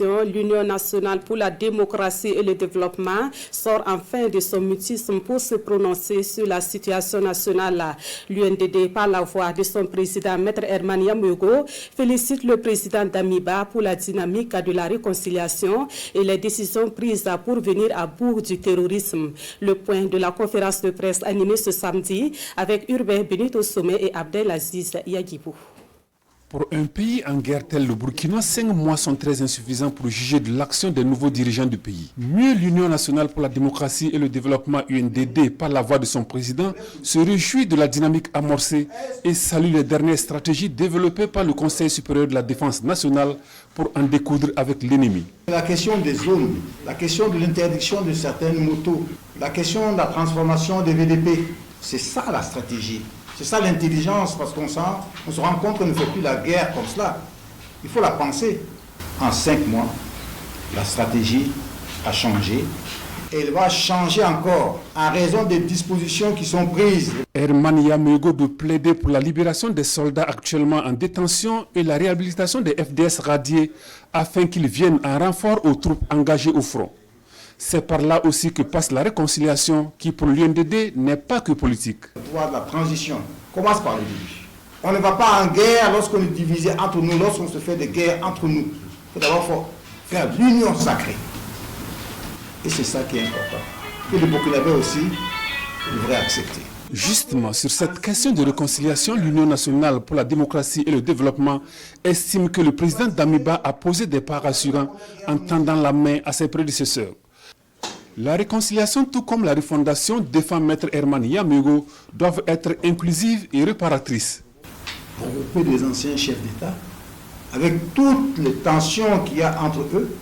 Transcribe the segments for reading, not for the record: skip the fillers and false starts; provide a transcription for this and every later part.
L'Union nationale pour la démocratie et le développement sort enfin de son mutisme pour se prononcer sur la situation nationale. L'UNDD, par la voix de son président, Maître Herman Yamugo, félicite le président Damiba pour la dynamique de la réconciliation et les décisions prises pour venir à bout du terrorisme. Le point de la conférence de presse animée ce samedi avec Urbain Benito Sommet et Abdelaziz Yagibou. Pour un pays en guerre tel le Burkina, 5 mois sont très insuffisants pour juger de l'action des nouveaux dirigeants du pays. Mieux, l'Union nationale pour la démocratie et le développement UNDD, par la voix de son président, se réjouit de la dynamique amorcée et salue les dernières stratégies développées par le Conseil supérieur de la défense nationale pour en découdre avec l'ennemi. La question des zones, la question de l'interdiction de certaines motos, la question de la transformation des VDP, c'est ça la stratégie. C'est ça l'intelligence, parce qu'on se rend compte qu'on ne fait plus la guerre comme cela. Il faut la penser. En 5 mois, la stratégie a changé. Et elle va changer encore en raison des dispositions qui sont prises. Herman Yamugo de plaider pour la libération des soldats actuellement en détention et la réhabilitation des FDS radiés afin qu'ils viennent en renfort aux troupes engagées au front. C'est par là aussi que passe la réconciliation qui pour l'UNDD n'est pas que politique. Le pouvoir de la transition commence par le début. On ne va pas en guerre lorsqu'on est divisé entre nous, lorsqu'on se fait des guerres entre nous. Il faut d'abord faire l'union sacrée. Et c'est ça qui est important. Que les Burkinabés aussi devraient accepter. Justement, sur cette question de réconciliation, l'Union nationale pour la démocratie et le développement estime que le président Damiba a posé des pas rassurants en tendant la main à ses prédécesseurs. La réconciliation, tout comme la refondation, défend Maître Herman Yamugo, doivent être inclusives et réparatrices. On regroupe des anciens chefs d'État, avec toutes les tensions qu'il y a entre eux,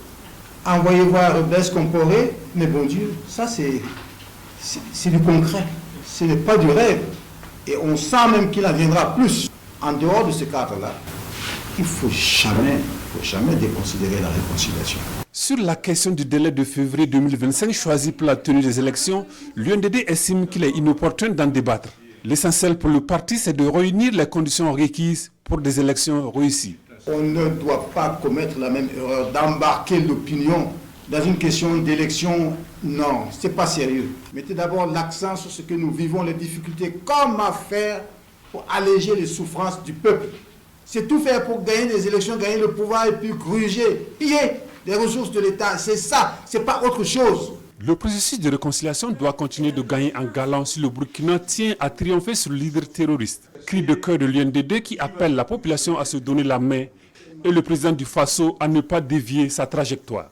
envoyer voir Rebès Comporé, mais bon Dieu, ça c'est du concret, ce n'est pas du rêve. Et on sent même qu'il en viendra plus. En dehors de ce cadre-là, il ne faut jamais déconsidérer la réconciliation. Sur la question du délai de février 2025 choisi pour la tenue des élections, l'UNDD estime qu'il est inopportun d'en débattre. L'essentiel pour le parti, c'est de réunir les conditions requises pour des élections réussies. On ne doit pas commettre la même erreur d'embarquer l'opinion dans une question d'élection. Non, ce n'est pas sérieux. Mettez d'abord l'accent sur ce que nous vivons, les difficultés, comment faire pour alléger les souffrances du peuple. C'est tout faire pour gagner des élections, gagner le pouvoir et puis gruger, piller les ressources de l'État. C'est ça, c'est pas autre chose. Le processus de réconciliation doit continuer de gagner en galant si le Burkina tient à triompher sur le leader terroriste. Cri de cœur de l'UNDD qui appelle la population à se donner la main et le président du Faso à ne pas dévier sa trajectoire.